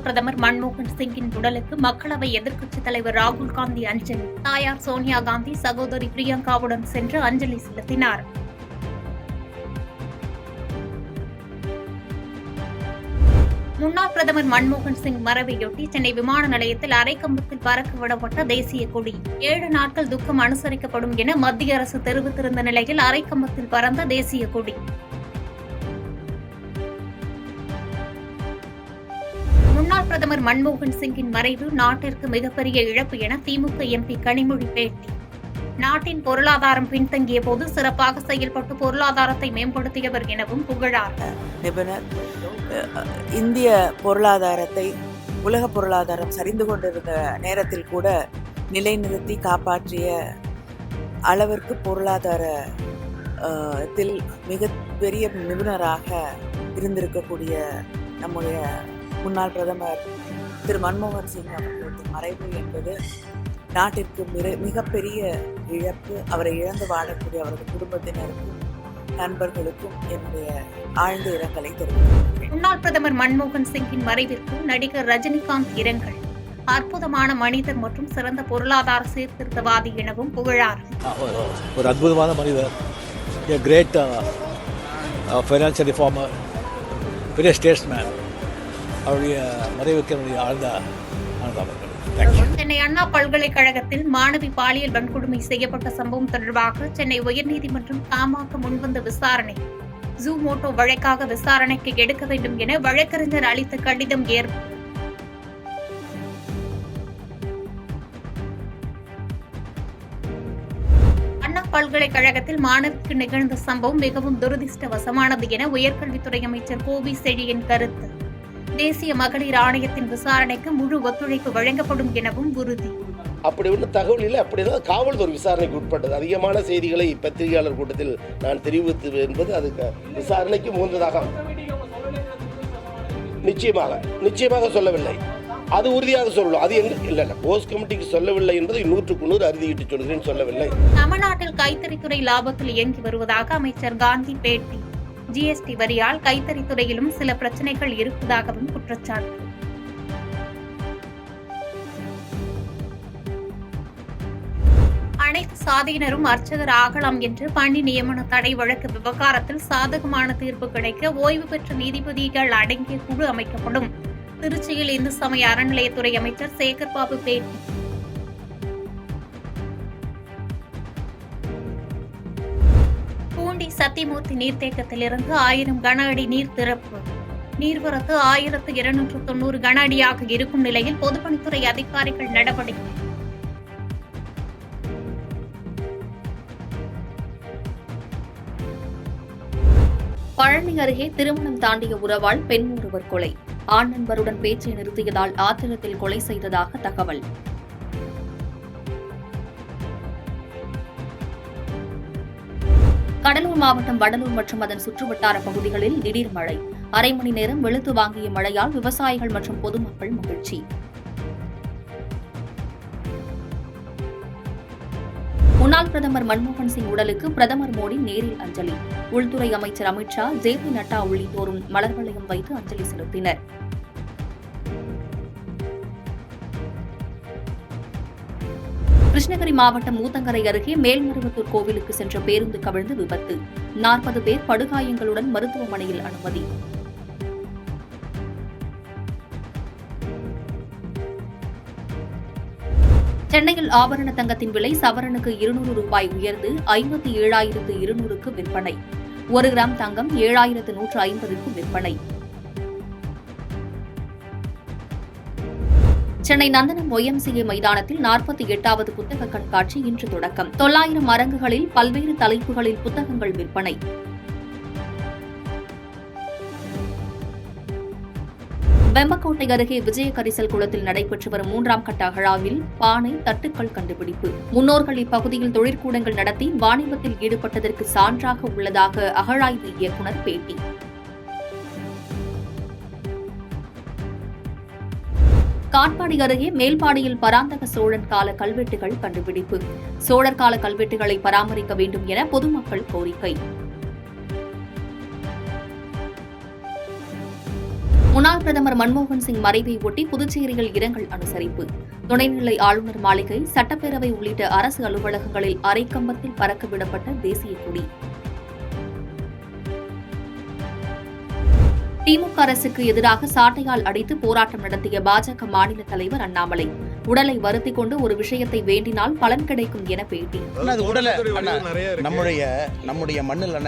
முன்னாள் பிரதமர் மன்மோகன் சிங்கின் உடலுக்கு மக்களவை எதிர்க்கட்சித் தலைவர் ராகுல் காந்தி அஞ்சலி. தாயார் சோனியா காந்தி சகோதரி பிரியங்காவுடன் சென்று அஞ்சலி செலுத்தினார். முன்னாள் பிரதமர் மன்மோகன் சிங் மறைவையொட்டி சென்னை விமான நிலையத்தில் அரைக்கம்பத்தில் பறக்க விடப்பட்ட தேசிய கொடி 7 நாட்கள் துக்கம் அனுசரிக்கப்படும் என மத்திய அரசு தெரிவித்திருந்த நிலையில் அரைக்கம்பத்தில் பறந்த தேசிய கொடி. முன்னாள் பிரதமர் மன்மோகன் சிங்கின் மறைவு நாட்டிற்கு மிகப்பெரிய இழப்பு என திமுக எம்பி கனிமொழி பேட்டி. நாட்டின் பொருளாதாரம் பின்தங்கிய போது சிறப்பாக செயல்பட்டு பொருளாதாரத்தை மேம்படுத்தியவர் எனவும் புகழார். நிபுணர் இந்திய பொருளாதாரத்தை உலக பொருளாதாரம் சரிந்து கொண்டிருந்த நேரத்தில் கூட நிலைநிறுத்தி காப்பாற்றிய அளவிற்கு பொருளாதாரத்தில் மிக பெரிய நிபுணராக இருந்திருக்கக்கூடிய நம்முடைய முன்னாள் பிரதமர் திரு மன்மோகன் சிங் அவர்களது மறைவு என்பது நாட்டிற்கு மிகப்பெரிய இழப்பு. அவரை இழந்து வாழக்கூடிய அவரது குடும்பத்தினருக்கும் நண்பர்களுக்கும் என்னுடைய ஆழ்ந்த இரங்கலை தெரிவிக்கிறேன். முன்னாள் பிரதமர் மன்மோகன் சிங்கின் மறைவிற்கு நடிகர் ரஜினிகாந்த் இரங்கல். அற்புதமான மனிதர் மற்றும் சிறந்த பொருளாதார சீர்திருத்தவாதி எனவும் புகழார். ஒரு அற்புதமான மனிதர், கிரேட் ஃபைனான்சியல் ரிஃபார்மர், பெரிய ஸ்டேட்ஸ்மேன். அவருடைய மறைவுக்கு என்னுடைய ஆழ்ந்த ஆனந்தம். சென்னை அண்ணா பல்கலைக்கழகத்தில் மாணவி பாலியல் வன்கொடுமை செய்யப்பட்ட சம்பவம் தொடர்பாக சென்னை உயர்நீதிமன்றம் தாமாக முன்வந்த விசாரணை ஜூமோட்டோ வழக்காக விசாரணைக்கு எடுக்க வேண்டும் என வழக்கறிஞர் அளித்த கடிதம் ஏற்பு. அண்ணா பல்கலைக்கழகத்தில் மாணவிக்கு நிகழ்ந்த சம்பவம் மிகவும் துரதிருஷ்டவசமானது என உயர்கல்வித்துறை அமைச்சர் கோவி செழியன் கருத்து. தேசிய மகளிர் ஆணையத்தின் விசாரணைக்கு முழு ஒத்துழைப்பு வழங்கப்படும் எனவும் உறுதி. அப்படி உள்ள தகவல் இல்லை. அப்படிதான் காவல்துறை விசாரணைக்கு உட்பட்டது. அதிகமான செய்திகளை பத்திரிகையாளர் கூட்டத்தில் நான் தெரிவித்தது என்பது அதுக்கு விசாரணைக்கு முகந்ததாக நிச்சயமாக சொல்லவில்லை. அது உறுதியாக சொல்லலாம். அது இல்லை போஸ்ட் கமிட்டிக்கு சொல்லவில்லை என்பதை 100க்கு 100 அறுதியிட்டு சொல்கிறேன், சொல்லவில்லை. தமிழ்நாட்டில் கைத்தறித்துறை லாபத்தில் இயங்கி வருவதாக அமைச்சர் காந்தி பேட்டி. ஜிஎஸ்டி வரியால் கைத்தறித்துறையிலும் சில பிரச்சனைகள் இருப்பதாகவும் குற்றச்சாட்டு. அனைத்து சாதியினரும் அர்ச்சகர் ஆகலாம் என்று பணி நியமன தடை வழக்கு விவகாரத்தில் சாதகமான தீர்ப்பு கிடைக்க ஓய்வு பெற்ற நீதிபதிகள் அடங்கிய குழு அமைக்கப்படும். திருச்சியில் இந்து சமய அறநிலையத்துறை அமைச்சர் சேகர் பாபு பேட்டி. பூண்டி சத்தியமூர்த்தி நீர்த்தேக்கத்திலிருந்து 1000 கன அடி நீர் திறப்பு. நீர்வரத்து 1290 கன அடியாக இருக்கும் நிலையில் பொதுப்பணித்துறை அதிகாரிகள் நடவடிக்கை. பழனி அருகே திருமணம் தாண்டிய உறவால் பெண் ஒருவர் கொலை. ஆண் நண்பருடன் பேச்சை நிறுத்தியதால் ஆத்திரத்தில் கொலை செய்ததாக தகவல். கடலூர் மாவட்டம் வடலூர் மற்றும் அதன் சுற்றுவட்டார பகுதிகளில் திடீர் மழை. அரை மணி நேரம் வெளுத்து வாங்கிய மழையால் விவசாயிகள் மற்றும் பொதுமக்கள் மகிழ்ச்சி. முன்னாள் பிரதமர் மன்மோகன் சிங் உடலுக்கு பிரதமர் மோடி நேரில் அஞ்சலி. உள்துறை அமைச்சர் அமித் ஷா, ஜே.பி. நட்டா உள்ளிட்டோரும் மலர் வளையம் வைத்து அஞ்சலி செலுத்தினர். கிருஷ்ணகிரி மாவட்டம் ஊத்தங்கரை அருகே மேல்மருவத்தூர் கோவிலுக்கு சென்ற பேருந்து கவிழ்ந்து விபத்து. 40 பேர் படுகாயங்களுடன் மருத்துவமனையில் அனுமதி. சென்னையில் ஆபரண தங்கத்தின் விலை சவரனுக்கு 200 ரூபாய் உயர்ந்து 57,200க்கு விற்பனை. 1 கிராம் தங்கம் 7,150க்கு விற்பனை. சென்னை நந்தனம் OMCA மைதானத்தில் 48வது புத்தக கண்காட்சி இன்று தொடக்கம். 900 அரங்குகளில் பல்வேறு தலைப்புகளில் புத்தகங்கள் விற்பனை. வெம்பக்கோட்டை அருகே விஜய கரிசல் குளத்தில் நடைபெற்று வரும் 3ஆம் கட்ட அகழாவில் பானை, தட்டுக்கள் கண்டுபிடிப்பு. முன்னோர்கள் இப்பகுதியில் தொழிற்கூடங்கள் நடத்தி வாணிபத்தில் ஈடுபட்டதற்கு சான்றாக உள்ளதாக அகழாய்வு இயக்குநர் பேட்டி. காட்பாடி அருகே மேல்பாடியில் பராந்தக சோழன் கால கல்வெட்டுகள் கண்டுபிடிப்பு. சோழர் கால கல்வெட்டுகளை பராமரிக்க வேண்டும் என பொதுமக்கள் கோரிக்கை. முன்னாள் பிரதமர் மன்மோகன் சிங் மறைவை ஒட்டி புதுச்சேரியில் இரங்கல் அனுசரிப்பு. துணைநிலை ஆளுநர் மாளிகை, சட்டப்பேரவை உள்ளிட்ட அரசு அலுவலகங்களில் அரைக்கம்பத்தில் பறக்கவிடப்பட்ட தேசிய கொடி. திமுக அரசுக்கு எதிராக சாட்டையால் அடித்து போராட்டம் நடத்திய பாஜக மாநில தலைவர் அண்ணாமலை, உடலை வருத்திக் கொண்டு ஒரு விஷயத்தை வேண்டினால் பலன் கிடைக்கும் என பேட்டி. நம்முடைய மண்ணில்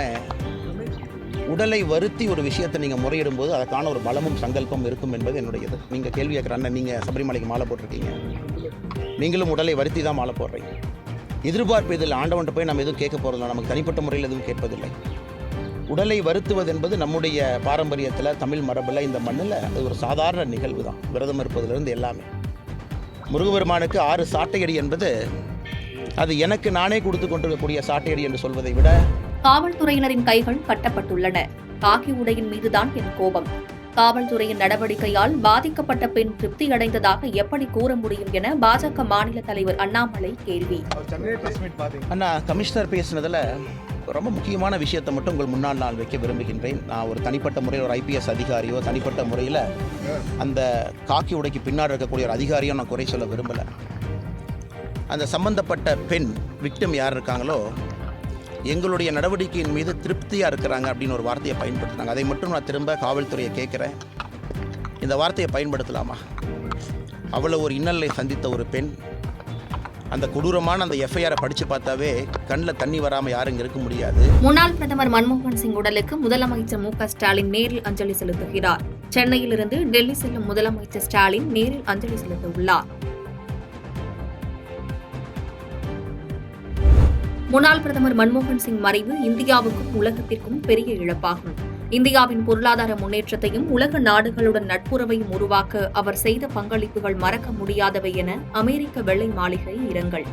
உடலை வருத்தி ஒரு விஷயத்தை நீங்கள் முறையிடும் போது அதற்கான ஒரு பலமும் சங்கல்பம் இருக்கும் என்பது என்னுடையது. நீங்கள் கேள்வி கேட்குற அண்ணன், நீங்கள் சபரிமலைக்கு மாலை போட்டிருக்கீங்க, நீங்களும் உடலை வருத்தி தான் மாலை போடுறீங்க. எதிர்பார்ப்பு இதில் ஆண்டவன்ட்டு போய் நம்ம எதுவும் கேட்க போகிறதில்ல, நமக்கு தனிப்பட்ட முறையில் எதுவும் கேட்பதில்லை. உடலை வருத்துவது என்பது நம்முடைய பாரம்பரியத்தில், தமிழ் மரபில், இந்த மண்ணில் அது ஒரு சாதாரண நிகழ்வு தான். விரதம் இருப்பதிலிருந்து எல்லாமே. முருகபெருமானுக்கு 6 சாட்டையடி என்பது அது எனக்கு நானே கொடுத்து கொண்டிருக்கக்கூடிய சாட்டையடி என்று சொல்வதை விட, காவல்துறையினரின் கைகள் கட்டப்பட்டுள்ளன. காக்கி உடையின் மீதுதான் என் கோபம். காவல்துறையின் நடவடிக்கையால் பாதிக்கப்பட்ட பெண் திருப்தியடைந்ததாக எப்படி கூற முடியும் என பாஜக மாநில தலைவர் அண்ணாமலை கேள்வி. அண்ணா, கமிஷனர் பேசினதில் ரொம்ப முக்கியமான விஷயத்தை மட்டும் உங்கள் முன்னால் நான் வைக்க விரும்புகின்றேன். நான் ஒரு தனிப்பட்ட முறையில் ஒரு IPS அதிகாரியோ, தனிப்பட்ட முறையில் அந்த காக்கி உடைக்கு பின்னாடி இருக்கக்கூடிய ஒரு அதிகாரியோ நான் குறை சொல்ல விரும்பலை. அந்த சம்பந்தப்பட்ட பெண் விக்டிம் யார் இருக்காங்களோ, எங்களுடைய நடவடிக்கையின் மீது திருப்தியாக இருக்கிறாங்க அப்படின்னு ஒரு வார்த்தையை பயன்படுத்துனாங்க. அதை மட்டும் நான் திரும்ப காவல்துறையை கேட்குறேன், இந்த வார்த்தையை பயன்படுத்தலாமா? அவ்வளோ ஒரு இன்னலை சந்தித்த ஒரு பெண், அந்த கொடூரமான அந்த FIR படித்து பார்த்தாவே கண்ணில் தண்ணி வராமல் யாரும் இருக்க முடியாது. முன்னாள் பிரதமர் மன்மோகன் சிங் உடலுக்கு முதலமைச்சர் MK ஸ்டாலின் நேரில் அஞ்சலி செலுத்துகிறார். சென்னையிலிருந்து டெல்லி செல்லும் முதலமைச்சர் ஸ்டாலின் நேரில் அஞ்சலி செலுத்த உள்ளார். முன்னாள் பிரதமர் மன்மோகன் சிங் மறைவு இந்தியாவுக்கும் உலகத்திற்கும் பெரிய இழப்பாகும். இந்தியாவின் பொருளாதார முன்னேற்றத்தையும் உலக நாடுகளுடன் நட்புறவையும் உருவாக்க அவர் செய்த பங்களிப்புகள் மறக்க முடியாதவை என அமெரிக்க வெள்ளை மாளிகை இரங்கல்.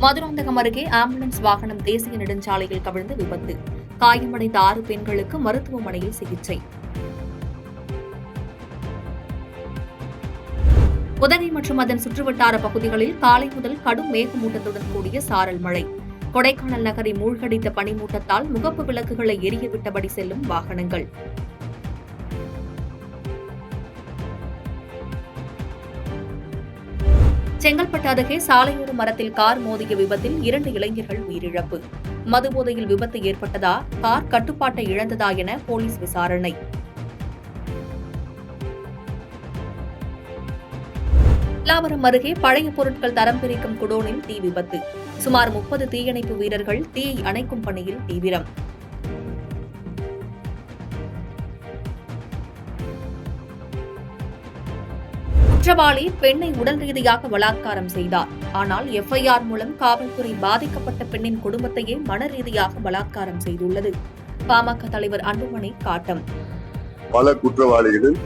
மதுராந்தகம் அருகே ஆம்புலன்ஸ் வாகனம் தேசிய நெடுஞ்சாலையில் கவிழ்ந்து விபத்து. காயமடைந்த 6 பெண்களுக்கு மருத்துவமனையில் சிகிச்சை. உதகை மற்றும் அதன் சுற்றுவட்டார பகுதிகளில் காலை முதல் கடும் மேகமூட்டத்துடன் கூடிய சாரல் மழை. கொடைக்கானல் நகரை மூழ்கடித்த பனிமூட்டத்தால் முகப்பு விளக்குகளை எரியவிட்டபடி செல்லும் வாகனங்கள். செங்கல்பட்டு அருகே சாலையோர மரத்தில் கார் மோதிய விபத்தில் 2 இளைஞர்கள் உயிரிழப்பு. மதுபோதையில் விபத்து ஏற்பட்டதா, கார் கட்டுப்பாட்டை இழந்ததா என போலீஸ் விசாரணை. பல்லாவரம் அருகே பழைய பொருட்கள் தரம் பிரிக்கும் குடோனில் தீ விபத்து. சுமார் 30 தீயணைப்பு வீரர்கள் தீயை அணைக்கும் பணியில் தீவிரம். குற்றவாளி பெண்ணை உடல் ரீதியாக பலாத்காரம் செய்தார். ஆனால் FIR மூலம் காவல்துறை பாதிக்கப்பட்ட பெண்ணின் குடும்பத்தையே மன ரீதியாக பலாத்காரம் செய்துள்ளது. பாமக தலைவர் அன்புமணி காட்டம். பல குற்றவாளிகளில்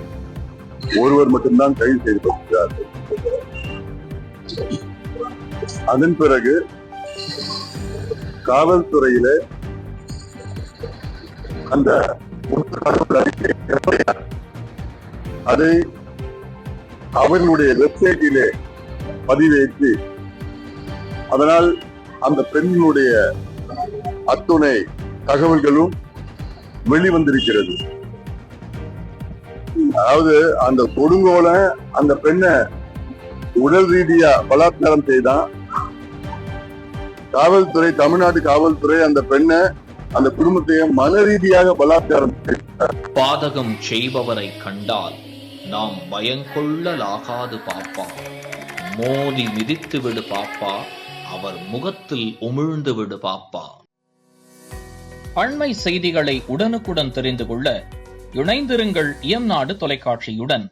ஒருவர் மட்டும்தான் கைது செய்யப்பட்டிருக்கிறார்கள். அதன் பிறகு காவல்துறையில அந்த அதை அவர்களுடைய வெப்சைட்டிலே பதிவேற்றி, அதனால் அந்த பெண்ணினுடைய அத்துணை தகவல்களும் வெளிவந்திருக்கிறது. அதாவது அந்த கொடுங்கோல அந்த பெண்ணை உடல் ரீதியா பலாத்காரம் செய்தான். காவல்துறை, தமிழ்நாடு காவல்துறை அந்த பெண்ணை, அந்த குடும்பத்தையும் மன ரீதியாக பலாத்காரம் செய்தார். பாதகம் செய்பவரை கண்டால் நாம் பயங்கொள்ளலாகாது பாப்பா, மோதி மிதித்து விடு பாப்பா, அவர் முகத்தில் உமிழ்ந்து விடு பாப்பா. அண்மை செய்திகளை உடனுக்குடன் தெரிந்து கொள்ள இணைந்திருங்கள் இயம்நாடு தொலைக்காட்சியுடன்.